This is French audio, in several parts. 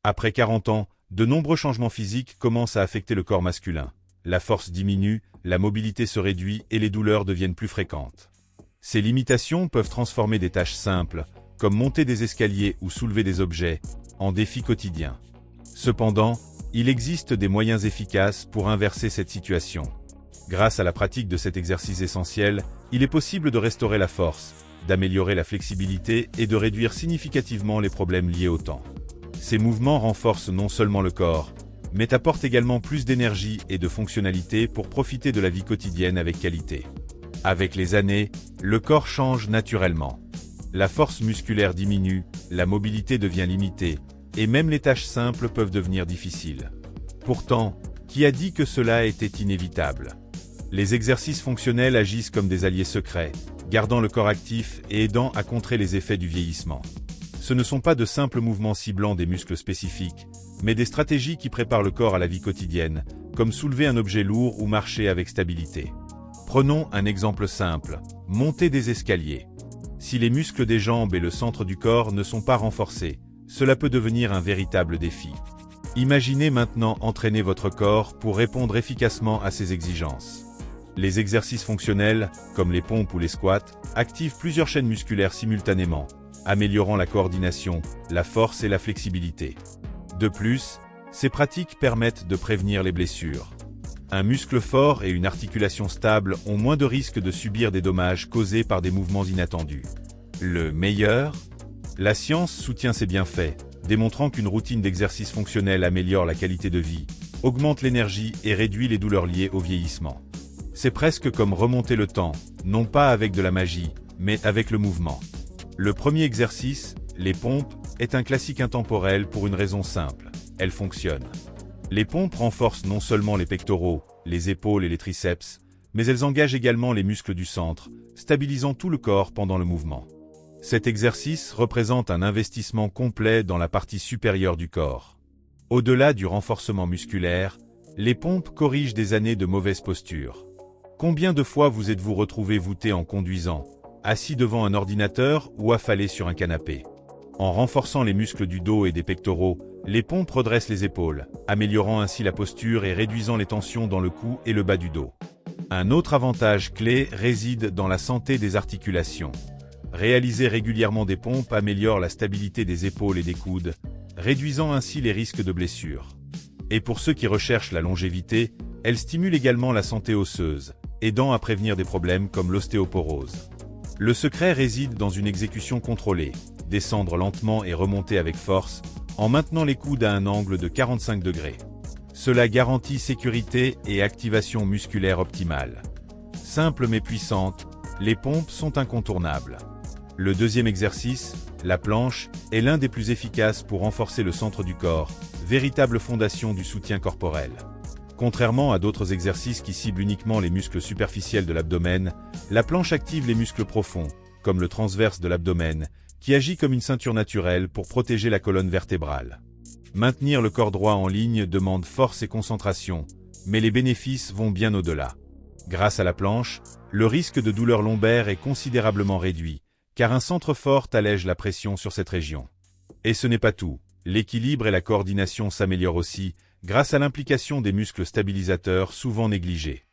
Après 40 ans, de nombreux changements physiques commencent à affecter le corps masculin. La force diminue, la mobilité se réduit et les douleurs deviennent plus fréquentes. Ces limitations peuvent transformer des tâches simples, comme monter des escaliers ou soulever des objets, en défis quotidiens. Cependant, il existe des moyens efficaces pour inverser cette situation. Grâce à la pratique de cet exercice essentiel, il est possible de restaurer la force, d'améliorer la flexibilité et de réduire significativement les problèmes liés au temps. Ces mouvements renforcent non seulement le corps, mais apportent également plus d'énergie et de fonctionnalité pour profiter de la vie quotidienne avec qualité. Avec les années, le corps change naturellement. La force musculaire diminue, la mobilité devient limitée, et même les tâches simples peuvent devenir difficiles. Pourtant, qui a dit que cela était inévitable? Les exercices fonctionnels agissent comme des alliés secrets, gardant le corps actif et aidant à contrer les effets du vieillissement. Ce ne sont pas de simples mouvements ciblant des muscles spécifiques, mais des stratégies qui préparent le corps à la vie quotidienne, comme soulever un objet lourd ou marcher avec stabilité. Prenons un exemple simple, monter des escaliers. Si les muscles des jambes et le centre du corps ne sont pas renforcés, cela peut devenir un véritable défi. Imaginez maintenant entraîner votre corps pour répondre efficacement à ces exigences. Les exercices fonctionnels, comme les pompes ou les squats, activent plusieurs chaînes musculaires simultanément, améliorant la coordination, la force et la flexibilité. De plus, ces pratiques permettent de prévenir les blessures. Un muscle fort et une articulation stable ont moins de risques de subir des dommages causés par des mouvements inattendus. Le meilleur? La science soutient ces bienfaits, démontrant qu'une routine d'exercice fonctionnel améliore la qualité de vie, augmente l'énergie et réduit les douleurs liées au vieillissement. C'est presque comme remonter le temps, non pas avec de la magie, mais avec le mouvement. Le premier exercice, les pompes, est un classique intemporel pour une raison simple, elles fonctionnent. Les pompes renforcent non seulement les pectoraux, les épaules et les triceps, mais elles engagent également les muscles du centre, stabilisant tout le corps pendant le mouvement. Cet exercice représente un investissement complet dans la partie supérieure du corps. Au-delà du renforcement musculaire, les pompes corrigent des années de mauvaise posture. Combien de fois vous êtes-vous retrouvé voûté en conduisant, assis devant un ordinateur ou affalé sur un canapé? En renforçant les muscles du dos et des pectoraux, les pompes redressent les épaules, améliorant ainsi la posture et réduisant les tensions dans le cou et le bas du dos. Un autre avantage clé réside dans la santé des articulations. Réaliser régulièrement des pompes améliore la stabilité des épaules et des coudes, réduisant ainsi les risques de blessures. Et pour ceux qui recherchent la longévité, elles stimulent également la santé osseuse, aidant à prévenir des problèmes comme l'ostéoporose. Le secret réside dans une exécution contrôlée, descendre lentement et remonter avec force, en maintenant les coudes à un angle de 45 degrés. Cela garantit sécurité et activation musculaire optimale. Simples mais puissantes, les pompes sont incontournables. Le deuxième exercice, la planche, est l'un des plus efficaces pour renforcer le centre du corps, véritable fondation du soutien corporel. Contrairement à d'autres exercices qui ciblent uniquement les muscles superficiels de l'abdomen, la planche active les muscles profonds, comme le transverse de l'abdomen, qui agit comme une ceinture naturelle pour protéger la colonne vertébrale. Maintenir le corps droit en ligne demande force et concentration, mais les bénéfices vont bien au-delà. Grâce à la planche, le risque de douleur lombaire est considérablement réduit, car un centre fort allège la pression sur cette région. Et ce n'est pas tout, l'équilibre et la coordination s'améliorent aussi, grâce à l'implication des muscles stabilisateurs souvent négligés.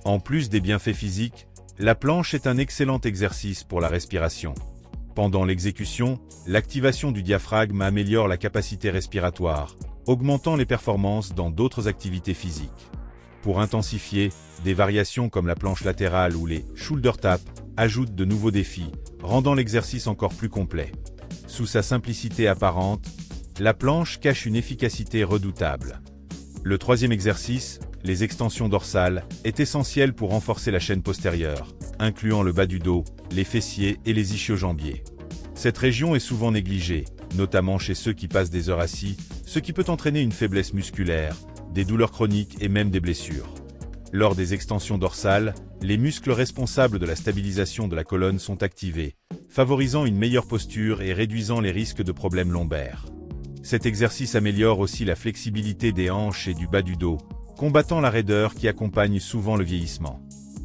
En plus des bienfaits physiques, la planche est un excellent exercice pour la respiration. Pendant l'exécution, l'activation du diaphragme améliore la capacité respiratoire, augmentant les performances dans d'autres activités physiques. Pour intensifier, des variations comme la planche latérale ou les shoulder taps ajoutent de nouveaux défis, rendant l'exercice encore plus complet. Sous sa simplicité apparente, la planche cache une efficacité redoutable. Le troisième exercice, les extensions dorsales, est essentiel pour renforcer la chaîne postérieure, incluant le bas du dos, les fessiers et les ischio-jambiers. Cette région est souvent négligée, notamment chez ceux qui passent des heures assis, ce qui peut entraîner une faiblesse musculaire, des douleurs chroniques et même des blessures. Lors des extensions dorsales, les muscles responsables de la stabilisation de la colonne sont activés, favorisant une meilleure posture et réduisant les risques de problèmes lombaires. Cet exercice améliore aussi la flexibilité des hanches et du bas du dos, combattant la raideur qui accompagne souvent le vieillissement.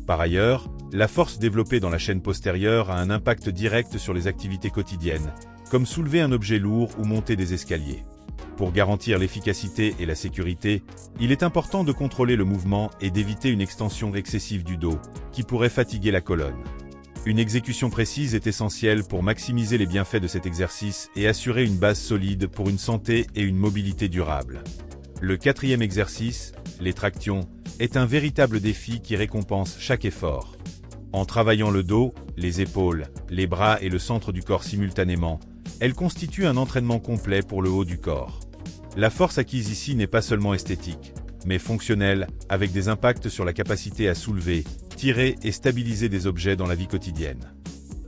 Par ailleurs, la force développée dans la chaîne postérieure a un impact direct sur les activités quotidiennes, comme soulever un objet lourd ou monter des escaliers. Pour garantir l'efficacité et la sécurité, il est important de contrôler le mouvement et d'éviter une extension excessive du dos, qui pourrait fatiguer la colonne. Une exécution précise est essentielle pour maximiser les bienfaits de cet exercice et assurer une base solide pour une santé et une mobilité durable. Le quatrième exercice, les tractions, est un véritable défi qui récompense chaque effort. En travaillant le dos, les épaules, les bras et le centre du corps simultanément, elle constitue un entraînement complet pour le haut du corps. La force acquise ici n'est pas seulement esthétique, mais fonctionnelle, avec des impacts sur la capacité à soulever, tirer et stabiliser des objets dans la vie quotidienne.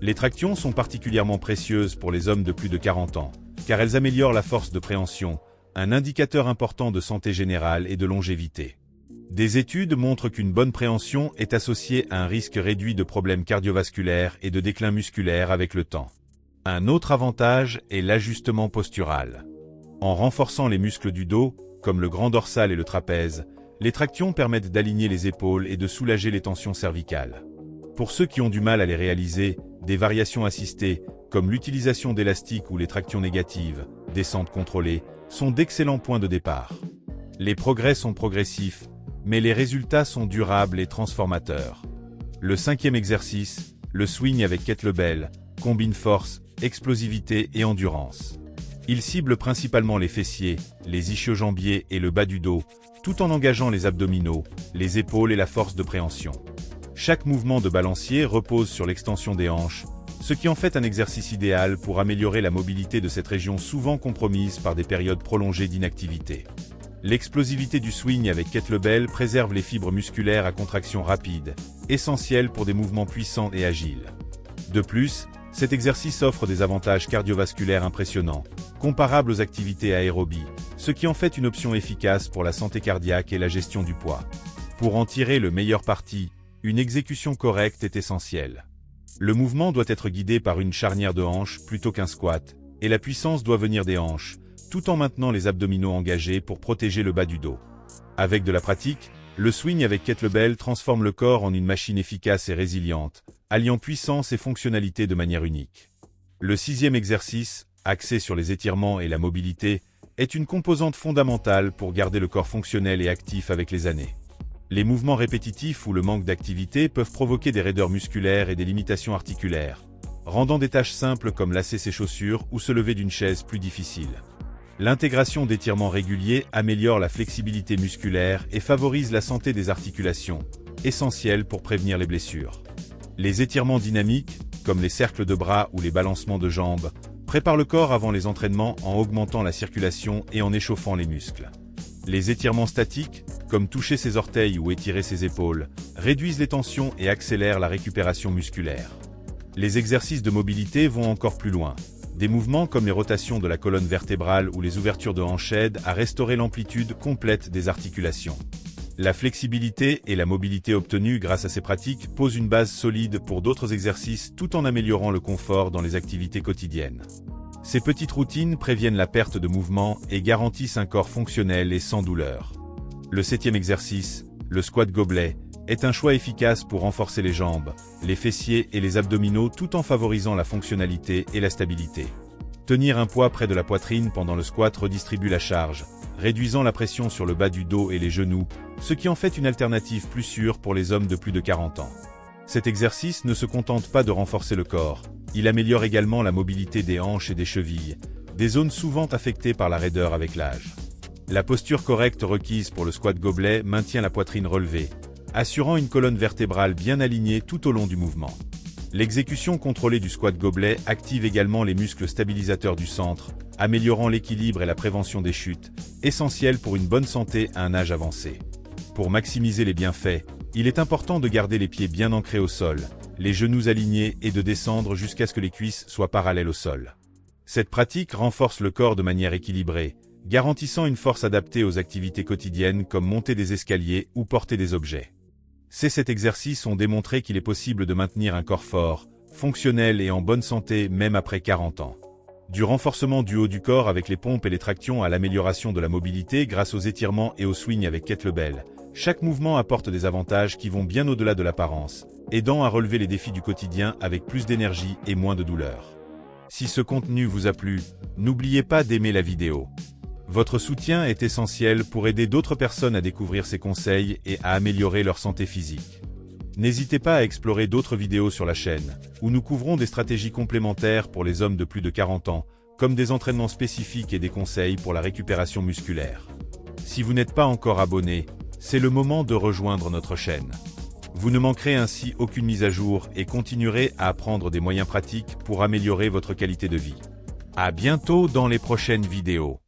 Les tractions sont particulièrement précieuses pour les hommes de plus de 40 ans, car elles améliorent la force de préhension, un indicateur important de santé générale et de longévité. Des études montrent qu'une bonne préhension est associée à un risque réduit de problèmes cardiovasculaires et de déclin musculaire avec le temps. Un autre avantage est l'ajustement postural. En renforçant les muscles du dos, comme le grand dorsal et le trapèze, les tractions permettent d'aligner les épaules et de soulager les tensions cervicales. Pour ceux qui ont du mal à les réaliser, des variations assistées, comme l'utilisation d'élastiques ou les tractions négatives, descentes contrôlées, sont d'excellents points de départ. Les progrès sont progressifs, mais les résultats sont durables et transformateurs. Le cinquième exercice, le swing avec kettlebell, combine force, explosivité et endurance. Il cible principalement les fessiers, les ischio-jambiers et le bas du dos, tout en engageant les abdominaux, les épaules et la force de préhension. Chaque mouvement de balancier repose sur l'extension des hanches, ce qui en fait un exercice idéal pour améliorer la mobilité de cette région souvent compromise par des périodes prolongées d'inactivité. L'explosivité du swing avec kettlebell préserve les fibres musculaires à contraction rapide, essentielles pour des mouvements puissants et agiles. De plus, cet exercice offre des avantages cardiovasculaires impressionnants, comparables aux activités aérobies, ce qui en fait une option efficace pour la santé cardiaque et la gestion du poids. Pour en tirer le meilleur parti, une exécution correcte est essentielle. Le mouvement doit être guidé par une charnière de hanches plutôt qu'un squat, et la puissance doit venir des hanches, tout en maintenant les abdominaux engagés pour protéger le bas du dos. Avec de la pratique, le swing avec kettlebell transforme le corps en une machine efficace et résiliente, alliant puissance et fonctionnalité de manière unique. Le sixième exercice, axé sur les étirements et la mobilité, est une composante fondamentale pour garder le corps fonctionnel et actif avec les années. Les mouvements répétitifs ou le manque d'activité peuvent provoquer des raideurs musculaires et des limitations articulaires, rendant des tâches simples comme lasser ses chaussures ou se lever d'une chaise plus difficiles. L'intégration d'étirements réguliers améliore la flexibilité musculaire et favorise la santé des articulations, essentielle pour prévenir les blessures. Les étirements dynamiques, comme les cercles de bras ou les balancements de jambes, préparent le corps avant les entraînements en augmentant la circulation et en échauffant les muscles. Les étirements statiques, comme toucher ses orteils ou étirer ses épaules, réduisent les tensions et accélèrent la récupération musculaire. Les exercices de mobilité vont encore plus loin. Des mouvements comme les rotations de la colonne vertébrale ou les ouvertures de hanches aident à restaurer l'amplitude complète des articulations. La flexibilité et la mobilité obtenues grâce à ces pratiques posent une base solide pour d'autres exercices tout en améliorant le confort dans les activités quotidiennes. Ces petites routines préviennent la perte de mouvement et garantissent un corps fonctionnel et sans douleur. Le septième exercice, le squat gobelet, est un choix efficace pour renforcer les jambes, les fessiers et les abdominaux tout en favorisant la fonctionnalité et la stabilité. Tenir un poids près de la poitrine pendant le squat redistribue la charge, réduisant la pression sur le bas du dos et les genoux, ce qui en fait une alternative plus sûre pour les hommes de plus de 40 ans. Cet exercice ne se contente pas de renforcer le corps, il améliore également la mobilité des hanches et des chevilles, des zones souvent affectées par la raideur avec l'âge. La posture correcte requise pour le squat gobelet maintient la poitrine relevée, assurant une colonne vertébrale bien alignée tout au long du mouvement. L'exécution contrôlée du squat gobelet active également les muscles stabilisateurs du centre, améliorant l'équilibre et la prévention des chutes, essentiels pour une bonne santé à un âge avancé. Pour maximiser les bienfaits, il est important de garder les pieds bien ancrés au sol, les genoux alignés et de descendre jusqu'à ce que les cuisses soient parallèles au sol. Cette pratique renforce le corps de manière équilibrée, garantissant une force adaptée aux activités quotidiennes comme monter des escaliers ou porter des objets. Cet exercice ont démontré qu'il est possible de maintenir un corps fort, fonctionnel et en bonne santé même après 40 ans. Du renforcement du haut du corps avec les pompes et les tractions à l'amélioration de la mobilité grâce aux étirements et au swing avec kettlebell, chaque mouvement apporte des avantages qui vont bien au-delà de l'apparence, aidant à relever les défis du quotidien avec plus d'énergie et moins de douleur. Si ce contenu vous a plu, n'oubliez pas d'aimer la vidéo. Votre soutien est essentiel pour aider d'autres personnes à découvrir ces conseils et à améliorer leur santé physique. N'hésitez pas à explorer d'autres vidéos sur la chaîne, où nous couvrons des stratégies complémentaires pour les hommes de plus de 40 ans, comme des entraînements spécifiques et des conseils pour la récupération musculaire. Si vous n'êtes pas encore abonné, c'est le moment de rejoindre notre chaîne. Vous ne manquerez ainsi aucune mise à jour et continuerez à apprendre des moyens pratiques pour améliorer votre qualité de vie. À bientôt dans les prochaines vidéos.